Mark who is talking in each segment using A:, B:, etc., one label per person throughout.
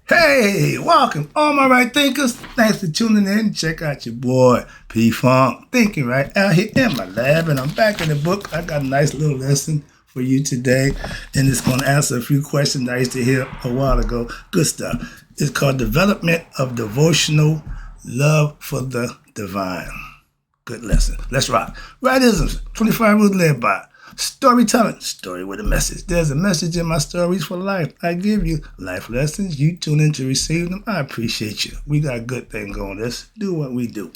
A: Hey, welcome, all my right thinkers. Thanks for tuning in. Check out your boy, P-Funk, thinking right out here in my lab, and I'm back in the book. I got a nice little lesson for you today, and it's going to answer a few questions I used to hear a while ago. Good stuff. It's called Development of Devotional Love for the Divine. Good lesson. Let's rock. Rightisms, 25 rules led by. Storytelling, story with a message. There's a message in my stories for life. I give you life lessons. You tune in to receive them. I appreciate you. We got a good thing going. Let's do what we do.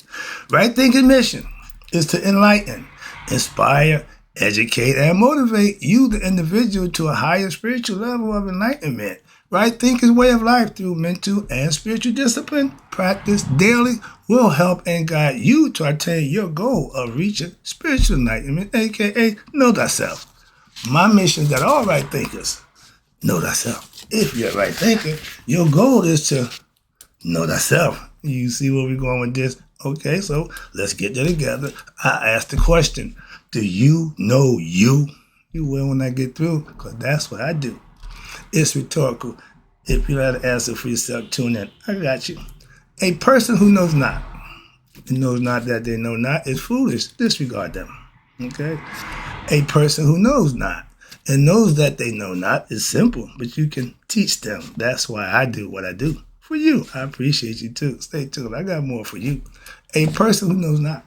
A: Right thinking mission is to enlighten, inspire, educate, and motivate you, the individual, to a higher spiritual level of enlightenment. Right thinking way of life through mental and spiritual discipline, practice daily, will help and guide you to attain your goal of reaching spiritual enlightenment, aka know thyself. My mission is that all right thinkers know thyself. If you're a right thinker, your goal is to know thyself. You see where we're going with this? Okay, so let's get there together. I asked the question, do you know you? You will when I get through, because that's what I do. It's rhetorical. If you have an answer for yourself, tune in. I got you. A person who knows not, and knows not that they know not, is foolish. Disregard them. Okay? A person who knows not, and knows that they know not, is simple, but you can teach them. That's why I do what I do. For you. I appreciate you too. Stay tuned. I got more for you. A person who knows not,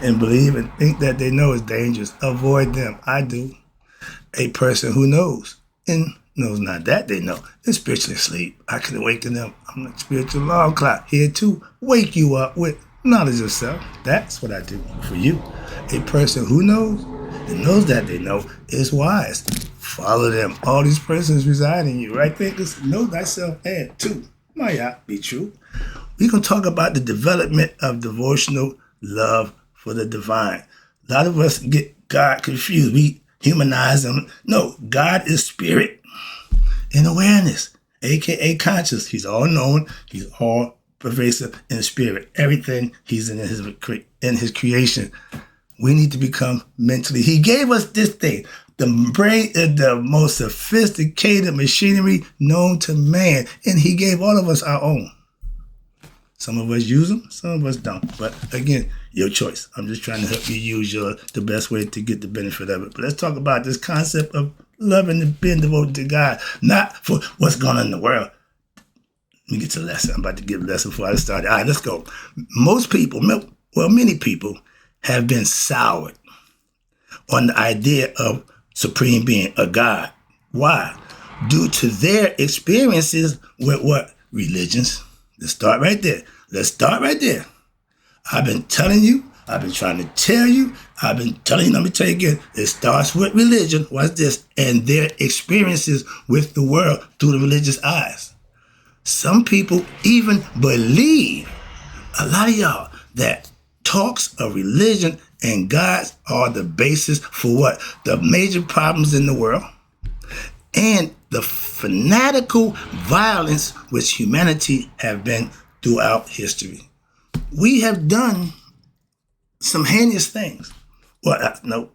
A: and believe and think that they know is dangerous. Avoid them. I do. A person who knows and knows not that they know is spiritually asleep. I can awaken them. I'm a spiritual alarm clock here to wake you up with knowledge of self. That's what I do for you. A person who knows and knows that they know is wise. Follow them. All these persons reside in you, right? Thinkers, know thyself and too. Might be true. We're going to talk about the development of devotional love for the divine. A lot of us get God confused. We humanize them. No, God is spirit and awareness, aka conscious. He's all knowing. He's all pervasive in spirit. Everything he's in his creation. We need to become mentally. He gave us this thing. The brain is the most sophisticated machinery known to man, and he gave all of us our own. Some of us use them, some of us don't. But again, your choice. I'm just trying to help you use the best way to get the benefit of it. But let's talk about this concept of loving and being devoted to God, not for what's going on in the world. Let me get to the lesson. I'm about to give a lesson before I start. All right, let's go. Many people have been soured on the idea of supreme being, a God. Why? Due to their experiences with what? Religions. Let's start right there. I've been telling you, I've been trying to tell you, let me tell you again, it starts with religion, watch this, and their experiences with the world through the religious eyes. Some people even believe, a lot of y'all, that talks of religion and gods are the basis for what? The major problems in the world and the fanatical violence which humanity have been throughout history. We have done some heinous things. No.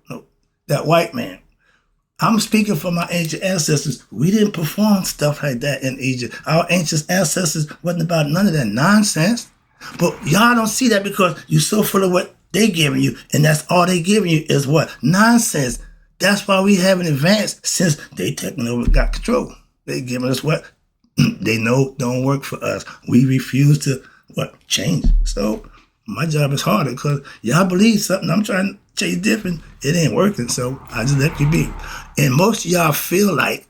A: That white man. I'm speaking for my ancient ancestors. We didn't perform stuff like that in Egypt. Our ancient ancestors wasn't about none of that nonsense. But y'all don't see that because you're so full of what they giving you. And that's all they giving you is what? Nonsense. That's why we haven't advanced since they taken over, got control. They giving us what they know don't work for us. We refuse to change. So my job is harder because y'all believe something. I'm trying to tell you different. It ain't working. So I just let you be. And most of y'all feel like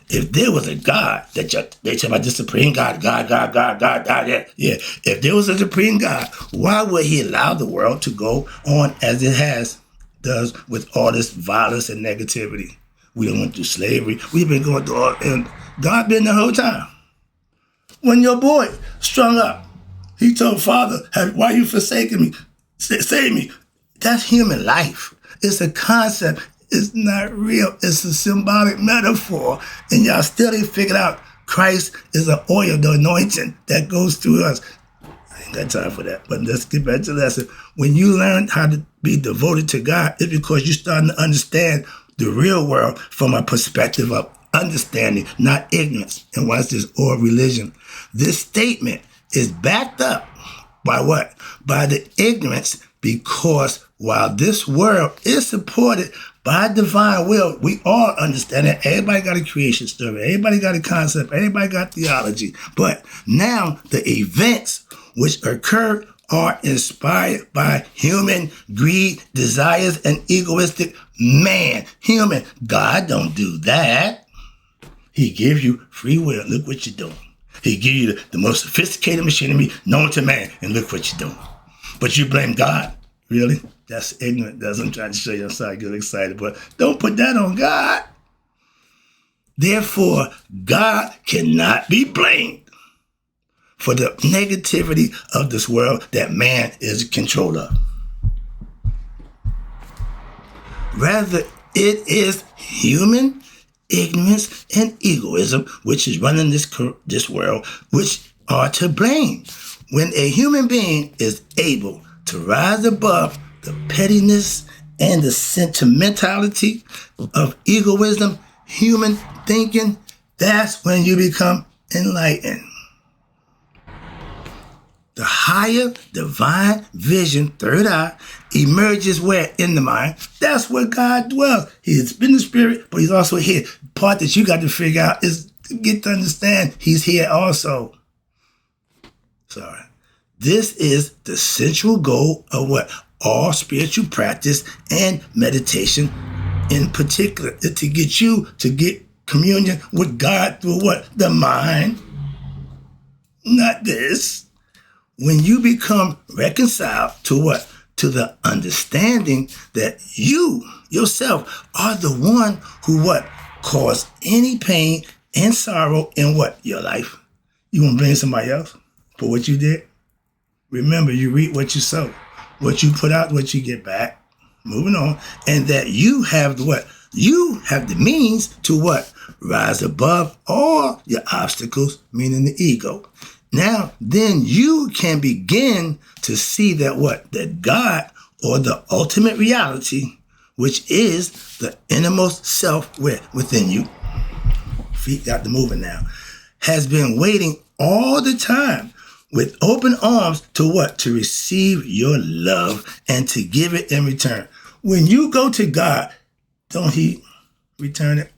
A: if there was a God they talk about the supreme God, yeah. If there was a supreme God, why would he allow the world to go on as it does with all this violence and negativity? We went through slavery. We've been going through all, and God been the whole time. When your boy strung up, he told Father, why you forsaking me? Save me. That's human life. It's a concept. It's not real. It's a symbolic metaphor. And y'all still ain't figured out Christ is an oil, the anointing that goes through us. I ain't got time for that. But let's get back to the lesson. When you learn how to be devoted to God, it's because you're starting to understand the real world from a perspective of understanding, not ignorance. And watch this, or religion. This statement is backed up by what? By the ignorance, because while this world is supported by divine will, we all understand that everybody got a creation story, everybody got a concept, everybody got theology. But now the events which occur are inspired by human greed, desires, and egoistic man. Human. God don't do that. He gives you free will. Look what you're doing. He gives you the most sophisticated machinery known to man, and look what you're doing. But you blame God. Really? That's ignorant. That's what I'm trying to show you. I'm sorry, I get excited, but don't put that on God. Therefore, God cannot be blamed for the negativity of this world that man is in control of. Rather, it is human ignorance and egoism which is running this world, which are to blame. When a human being is able to rise above the pettiness and the sentimentality of egoism, human thinking, that's when you become enlightened. The higher divine vision, third eye, emerges where? In the mind. That's where God dwells. He's been the spirit, but he's also here. The part that you got to figure out is to get to understand he's here also. Sorry. This is the central goal of what? All spiritual practice and meditation in particular, is to get you to get communion with God through what? The mind. Not this. When you become reconciled to what? To the understanding that you, yourself, are the one who what? Caused any pain and sorrow in what? Your life. You want to blame somebody else for what you did? Remember, you reap what you sow. What you put out, what you get back. Moving on. And that you have the what? You have the means to what? Rise above all your obstacles, meaning the ego. Now, then you can begin to see that what? That God, or the ultimate reality, which is the innermost self within you, feet got to moving now, has been waiting all the time with open arms to what? To receive your love and to give it in return. When you go to God, don't he return it?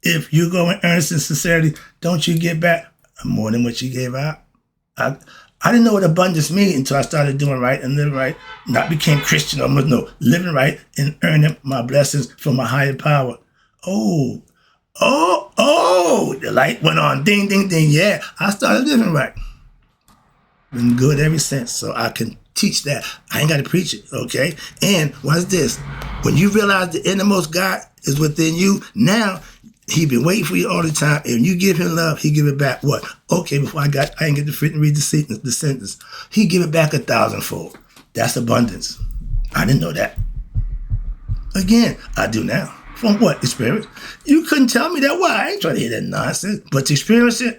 A: If you go in earnest and sincerity, don't you get back more than what you gave out? I didn't know what abundance meant until I started doing right and living right. Not became Christian, living right and earning my blessings from a higher power. Oh, the light went on, ding, ding, ding. Yeah, I started living right. Been good ever since, so I can teach that. I ain't got to preach it, okay? And what's this? When you realize the innermost God is within you, now he been waiting for you all the time. And when you give him love, he give it back what? Okay, before I didn't get to fit and read the sentence. He give it back 1,000-fold. That's abundance. I didn't know that. Again, I do now. From what? Experience. You couldn't tell me that. Why? I ain't trying to hear that nonsense. But to experience it,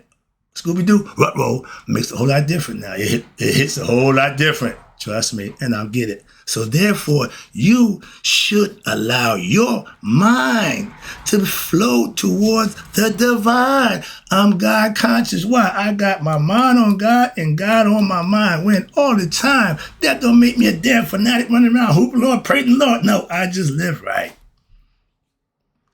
A: Scooby-Doo, rut-roll, makes a whole lot different now. It hits a whole lot different. Trust me, and I'll get it. So therefore, you should allow your mind to flow towards the divine. I'm God conscious. Why? I got my mind on God and God on my mind. When all the time, that don't make me a damn fanatic running around hooping Lord, praising Lord. No, I just live right.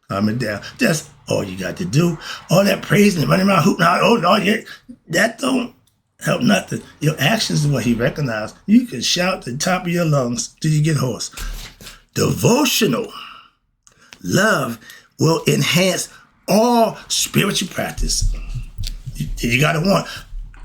A: Calm it down. That's all you got to do. All that praising and running around hooting out, oh Lord, yeah, that don't help nothing. Your actions is what he recognized. You can shout to the top of your lungs till you get hoarse. Devotional love will enhance all spiritual practice. You got to want.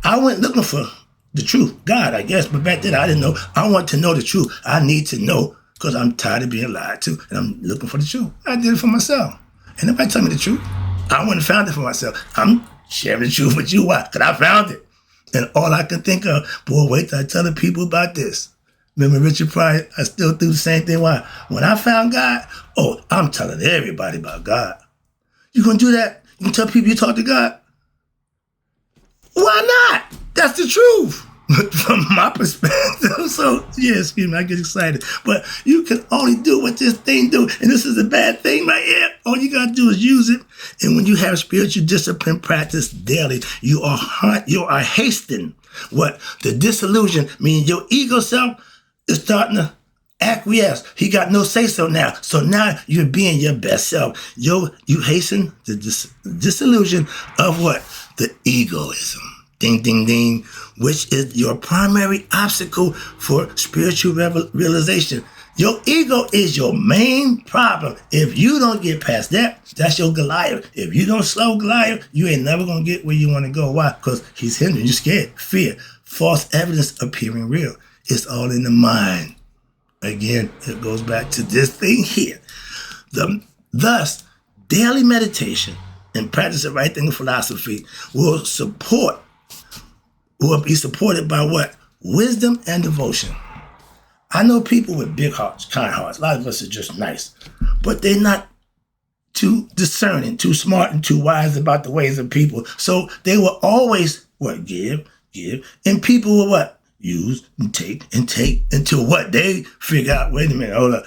A: I went looking for the truth, God, I guess, but back then I didn't know. I want to know the truth. I need to know because I'm tired of being lied to, and I'm looking for the truth. I did it for myself. And nobody told me the truth. I wouldn't have found it for myself. I'm sharing the truth with you. Why? Because I found it. And all I can think of, boy, wait till I tell the people about this. Remember Richard Pryor? I still do the same thing. Why? When I found God, I'm telling everybody about God. You gonna do that? You gonna tell people you talk to God? Why not? That's the truth. from my perspective. So, yeah, excuse me, I get excited. But you can only do what this thing do. And this is a bad thing right here. All you got to do is use it. And when you have spiritual discipline practice daily, you are hastening what? The disillusion, meaning your ego self is starting to acquiesce. He got no say-so now. So now you're being your best self. You hasten the disillusion of what? The egoism. Ding, ding, ding. Which is your primary obstacle for spiritual realization. Your ego is your main problem. If you don't get past that, that's your Goliath. If you don't slow Goliath, you ain't never going to get where you want to go. Why? Because he's hindering you, scared, fear, false evidence appearing real. It's all in the mind. Again, it goes back to this thing here. Thus, daily meditation and practice of right thinking philosophy will be supported by what? Wisdom and devotion. I know people with big hearts, kind hearts. A lot of us are just nice, but they're not too discerning, too smart, and too wise about the ways of people. So they will always what? Give, and people will what? Use and take until what? They figure out, wait a minute, hold up.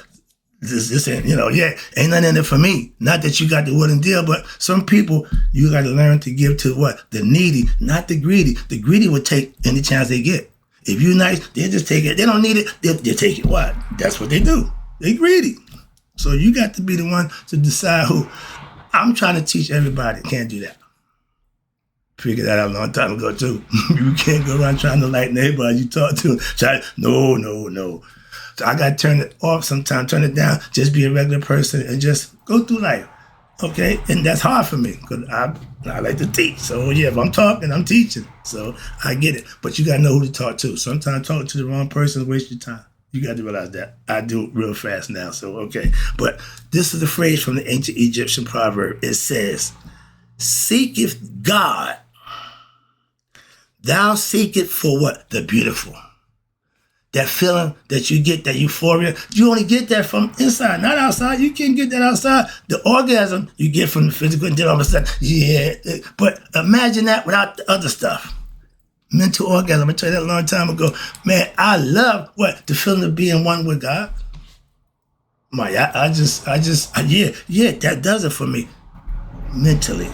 A: This ain't, ain't nothing in it for me. Not that you got the wooden deal, but some people, you got to learn to give to what? The needy, not the greedy. The greedy would take any chance they get. If you're nice, they just take it. They don't need it, they'll take it. What? That's what they do. They greedy. So you got to be the one to decide who. I'm trying to teach everybody. Can't do that. Figured that out a long time ago, too. You can't go around trying to lighten everybody you talk to. No. So I got to turn it off sometimes, turn it down, just be a regular person and just go through life. Okay? And that's hard for me because I like to teach. So, yeah, if I'm talking, I'm teaching. So I get it. But you got to know who to talk to. Sometimes talking to the wrong person is waste your time. You got to realize that. I do it real fast now. So, okay. But this is a phrase from the ancient Egyptian proverb. It says, seeketh God, thou seeketh for what? The beautiful. That feeling that you get, that euphoria, you only get that from inside, not outside. You can't get that outside. The orgasm you get from the physical, and then all of a sudden, yeah. But imagine that without the other stuff. Mental orgasm, I told you that a long time ago. Man, I love what? The feeling of being one with God. That does it for me. Mentally,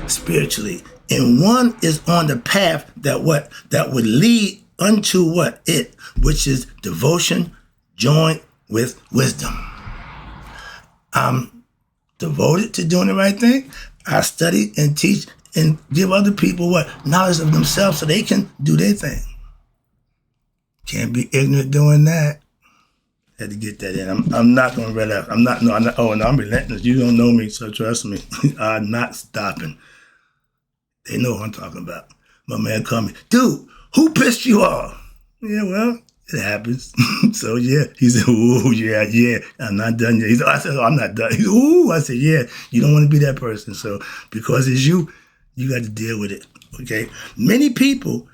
A: spiritually. And one is on the path that would lead unto what? It, which is devotion joined with wisdom. I'm devoted to doing the right thing. I study and teach and give other people what? Knowledge of themselves so they can do their thing. Can't be ignorant doing that. Had to get that in. I'm not going to relax. I'm relentless. You don't know me, so trust me. I'm not stopping. They know who I'm talking about. My man called me, dude, who pissed you off? Yeah, well, it happens. So, yeah. He said, ooh, yeah, I'm not done yet. I said, I'm not done. He said, ooh, I said, yeah, you don't want to be that person. So, because it's you got to deal with it, okay? Many people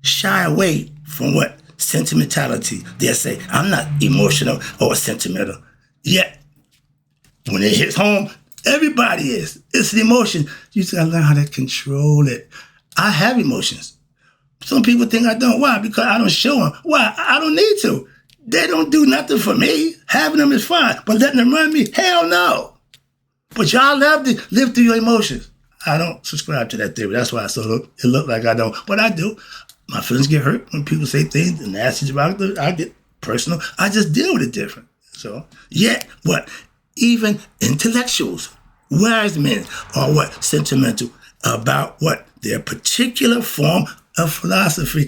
A: shy away from what? Sentimentality. They'll say, I'm not emotional or sentimental. Yet, when it hits home, everybody is. It's an emotion. You just got to learn how to control it. I have emotions. Some people think I don't. Why? Because I don't show them. Why? I don't need to. They don't do nothing for me. Having them is fine. But letting them run me? Hell no. But y'all love to live through your emotions. I don't subscribe to that theory. That's why it look like I don't. But I do. My feelings get hurt when people say things and nasty about it. I get personal. I just deal with it different. So, yet, what? Even intellectuals, wise men are what? Sentimental about what? Their particular form of philosophy.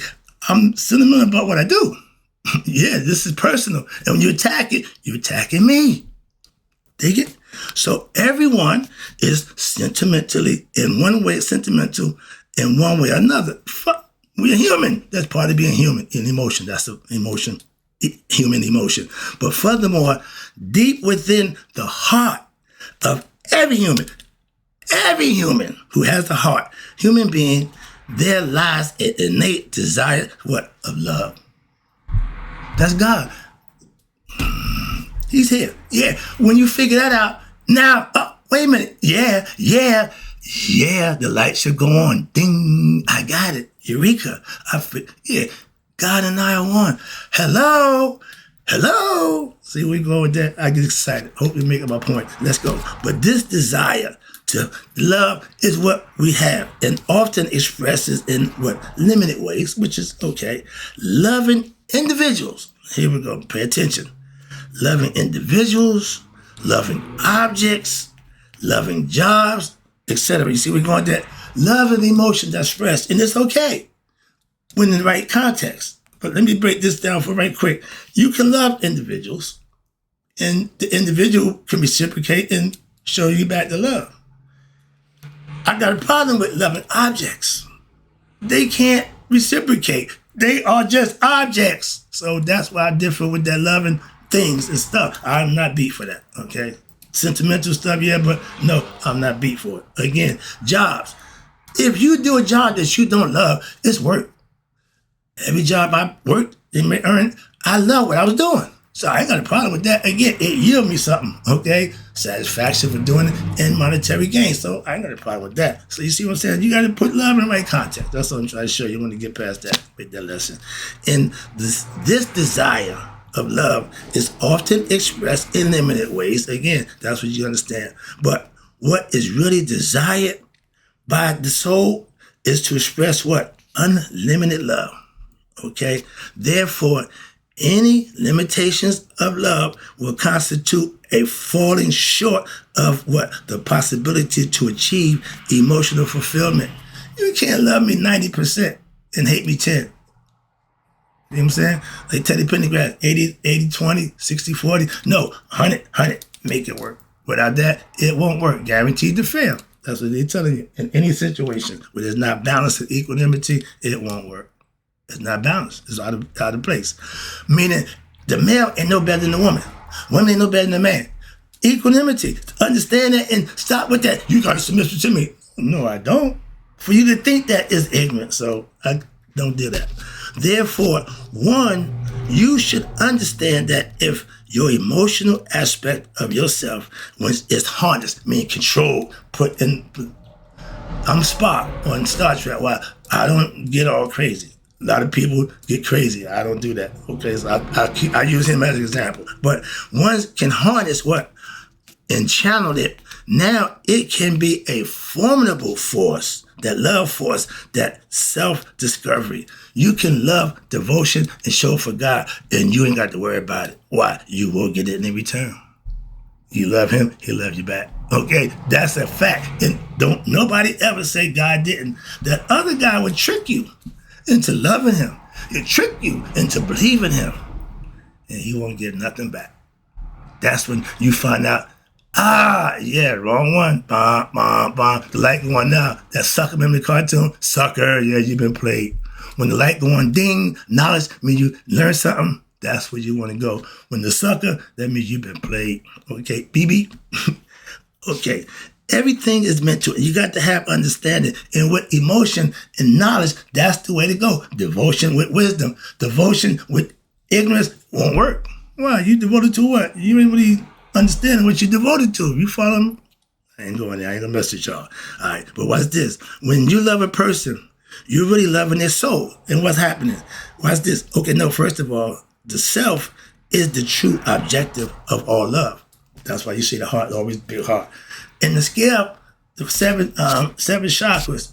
A: I'm sentimental about what I do. Yeah, this is personal. And when you attack it, you're attacking me. Dig it? So everyone is sentimentally, in one way, sentimental, in one way or another. We're human. That's part of being human. In emotion, that's an emotion, human emotion. But furthermore, deep within the heart of every human who has a heart, human being, there lies an innate desire, what? Of love. That's God. He's here. Yeah. When you figure that out, now, wait a minute. Yeah. Yeah, the light should go on. Ding, I got it. Eureka. Yeah, God and I are one. Hello. Hello. See where we go with that? I get excited. Hope you make my point. Let's go. But this desire to love is what we have and often expresses in what limited ways, which is okay. Loving individuals. Here we go. Pay attention. Loving individuals, loving objects, loving jobs, etc. You see, we're going that loving emotion that's expressed, and it's okay when in the right context. But let me break this down for right quick. You can love individuals, and the individual can reciprocate and show you back the love. I got a problem with loving objects. They can't reciprocate. They are just objects. So that's why I differ with that loving things and stuff. I'm not beat for that, okay? Sentimental stuff, yeah, but no, I'm not beat for it. Again, jobs. If you do a job that you don't love, it's work. Every job I worked and earned, I love what I was doing. So I ain't got a problem with that. Again, it yield me something, okay? Satisfaction for doing it and monetary gain. So I ain't got a problem with that. So you see what I'm saying? You got to put love in the right context. That's what I'm trying to show you when you get past that, with that lesson. And this desire of love is often expressed in limited ways. Again, that's what you understand. But what is really desired by the soul is to express what? Unlimited love. Okay? Therefore, any limitations of love will constitute a falling short of what? The possibility to achieve emotional fulfillment. You can't love me 90% and hate me 10. You know what I'm saying? Like Teddy Pendergrass, 80, 20, 60, 40. No, 100, make it work. Without that, it won't work. Guaranteed to fail. That's what they're telling you. In any situation where there's not balance and equanimity, it won't work. It's not balanced. It's out of place. Meaning, the male ain't no better than the woman. Woman ain't no better than the man. Equanimity. Understand that and stop with that. You got to submit to me. No, I don't. For you to think that is ignorant. So I don't do that. Therefore, one, you should understand that if your emotional aspect of yourself is harnessed, meaning controlled, put in, I'm Spock on Star Trek. Why? I don't get all crazy. A lot of people get crazy. I don't do that. Okay, so I use him as an example. But one can harness what? And channel it. Now it can be a formidable force, that love force, that self-discovery. You can love devotion and show for God, and you ain't got to worry about it. Why? You will get it in return. You love him, he'll love you back. Okay, that's a fact. And don't nobody ever say God didn't. That other guy would trick you into loving him. He'll trick you into believing him. And he won't get nothing back. That's when you find out, yeah, wrong one. The light going now. That sucker memory cartoon, sucker, yeah, you've been played. When the light going ding, knowledge means you learn something. That's where you want to go. When the sucker, that means you've been played. Okay, BB? Okay. Everything is meant to, you got to have understanding. And with emotion and knowledge, that's the way to go. Devotion with wisdom. Devotion with ignorance won't work. Why? You devoted to what? You ain't really understanding what you devoted to. You follow me? I ain't going there. I ain't gonna mess with y'all. All right, but watch this. When you love a person, you're really loving their soul. And what's happening? Watch this. Okay, no, first of all, the self is the true objective of all love. That's why you see the heart, always big heart. In the scale, the seven chakras,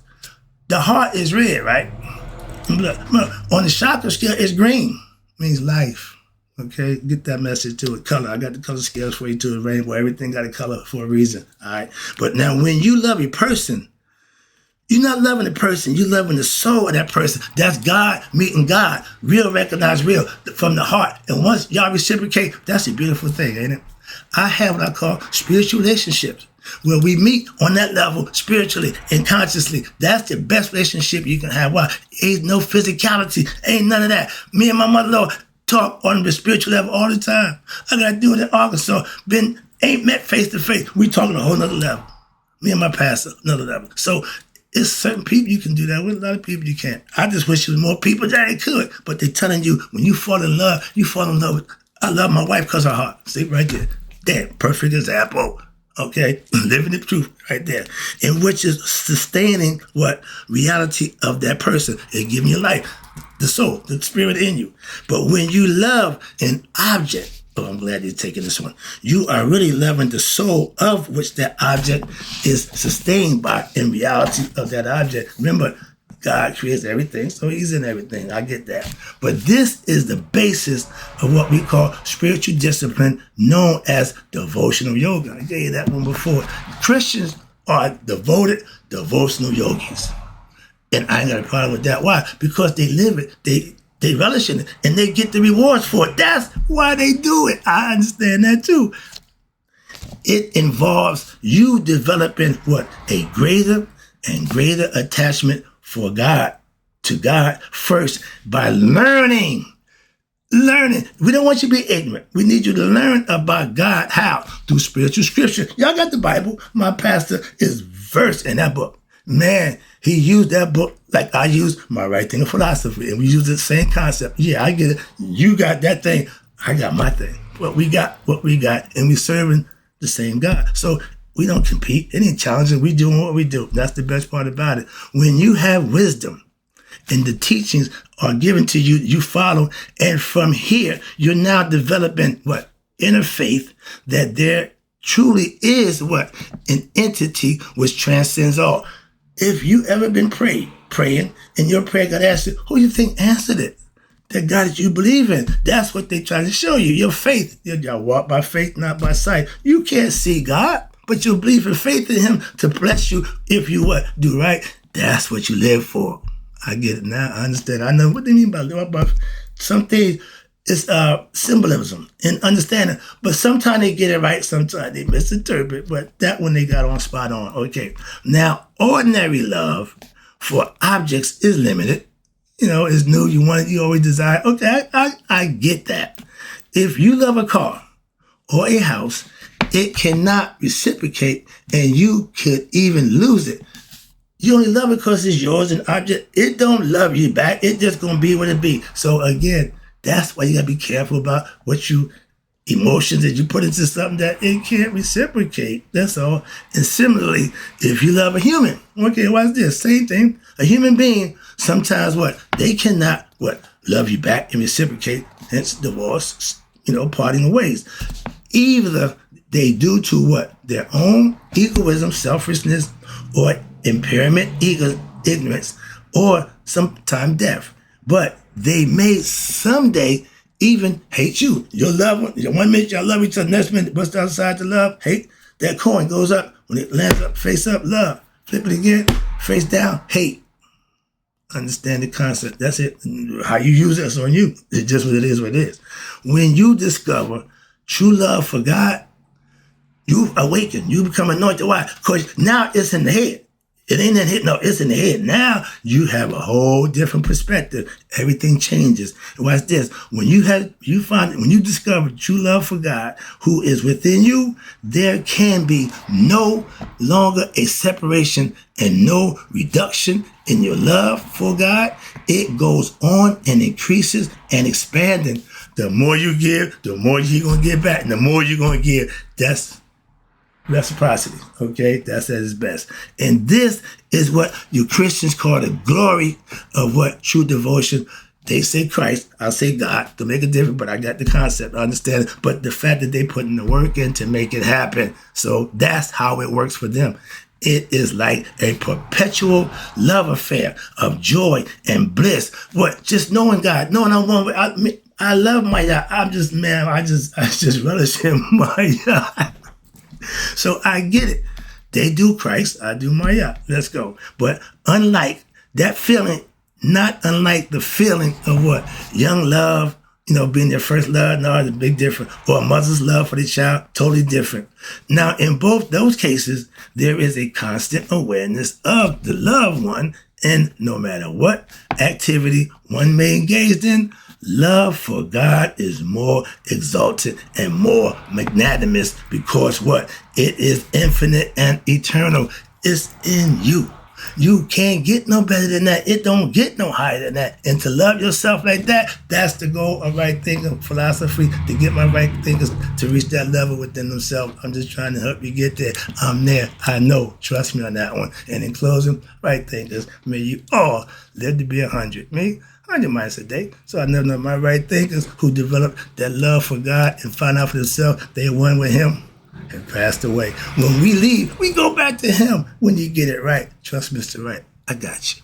A: the heart is red, right? On the chakra scale, it's green. Means life. Okay, get that message to it. Color. I got the color scales for you too. Rainbow. Everything got a color for a reason. All right. But now, when you love a person, you're not loving the person. You're loving the soul of that person. That's God meeting God. Real recognize real from the heart. And once y'all reciprocate, that's a beautiful thing, ain't it? I have what I call spiritual relationships, where we meet on that level spiritually and consciously. That's the best relationship you can have. Why? Ain't no physicality. Ain't none of that. Me and my mother-in-law talk on the spiritual level all the time. I got to do it in Arkansas. Ain't met face to face. We talking a whole nother level. Me and my pastor, another level. So it's certain people you can do that with. A lot of people you can't. I just wish there was more people that they could. But they're telling you, when you fall in love, you fall in love with, I love my wife because of her heart. See, right there. Damn, perfect example. Okay, living the truth right there, in which is sustaining what reality of that person and giving you life, the soul, the spirit in you. But when you love an object, oh, I'm glad you're taking this one. You are really loving the soul of which that object is sustained by, in reality of that object. Remember, God creates everything, so he's in everything. I get that. But this is the basis of what we call spiritual discipline known as devotional yoga. I gave you that one before. Christians are devoted devotional yogis. And I ain't got a problem with that. Why? Because they live it. They relish in it, and they get the rewards for it. That's why they do it. I understand that too. It involves you developing what? A greater and greater attachment for God, to God first, by learning. We don't want you to be ignorant. We need you to learn about God. How? Through spiritual scripture. Y'all got the Bible. My pastor is versed in that book. Man, he used that book like I use my right thing of philosophy. And we use the same concept. Yeah, I get it. You got that thing. I got my thing. What we got. And we serving the same God. So we don't compete. It ain't challenging. We doing what we do. That's the best part about it. When you have wisdom and the teachings are given to you, you follow. And from here, you're now developing what? Inner faith that there truly is what? An entity which transcends all. If you ever been praying, and your prayer got answered, who you think answered it? The God that you believe in. That's what they try to show you. Your faith. Y'all walk by faith, not by sight. You can't see God, but you believe in faith in him to bless you if you what? Do right. That's what you live for. I get it now. I understand. I know what they mean by live by some things. It's symbolism and understanding. But sometimes they get it right, sometimes they misinterpret. But that one they got on spot on. Okay. Now, ordinary love for objects is limited. You know, it's new. You want it, you always desire. Okay, I get that. If you love a car or a house, it cannot reciprocate, and you could even lose it. You only love it because it's yours, an object. It don't love you back. It just gonna be what it be. So again, that's why you gotta be careful about what you emotions that you put into something that it can't reciprocate. That's all. And similarly, if you love a human, okay, watch this. Same thing. A human being, sometimes what? They cannot love you back and reciprocate. Hence divorce, parting ways. Either they do to what? Their own egoism, selfishness, or impairment, ignorance, or sometimes death. But they may someday even hate you. Your loved one, 1 minute y'all love each other, next minute bust outside to love, hate. That coin goes up. When it lands up, face up, love. Flip it again, face down, hate. Understand the concept. That's it. How you use it's on you. It's just what it is. When you discover true love for God, you awaken. You become anointed. Why? Because now it's in the head. It ain't in the head. No, it's in the head. Now you have a whole different perspective. Everything changes. And watch this. When you discover true love for God who is within you, there can be no longer a separation and no reduction in your love for God. It goes on and increases and expanding. The more you give, the more you're going to get back. And the more you're going to give, that's reciprocity, okay? That's at its best. And this is what you Christians call the glory of what true devotion. They say Christ, I say God, to make a difference, but I got the concept, I understand it. But the fact that they putting the work in to make it happen. So that's how it works for them. It is like a perpetual love affair of joy and bliss. What? Just knowing God, knowing I'm one way. I love my God. I just relish in my God. So I get it. They do Christ, I do Maya. Let's go. But unlike that feeling, not unlike the feeling of what? Young love, being their first love, no, it's a big difference. Or a mother's love for the child, totally different. Now, in both those cases, there is a constant awareness of the loved one, and no matter what activity one may engage in, love for God is more exalted and more magnanimous because what? It is infinite and eternal. It's in you. You can't get no better than that. It don't get no higher than that. And to love yourself like that, that's the goal of right thinking philosophy, to get my right thinkers to reach that level within themselves. I'm just trying to help you get there. I'm there. I know. Trust me on that one. And in closing, right thinkers, may you all live to be 100. Me, 100 miles a day. So I know my right thinkers who developed that love for God and find out for themselves they one with Him and passed away. When we leave, we go back to Him when you get it right. Trust Mr. Right. I got you.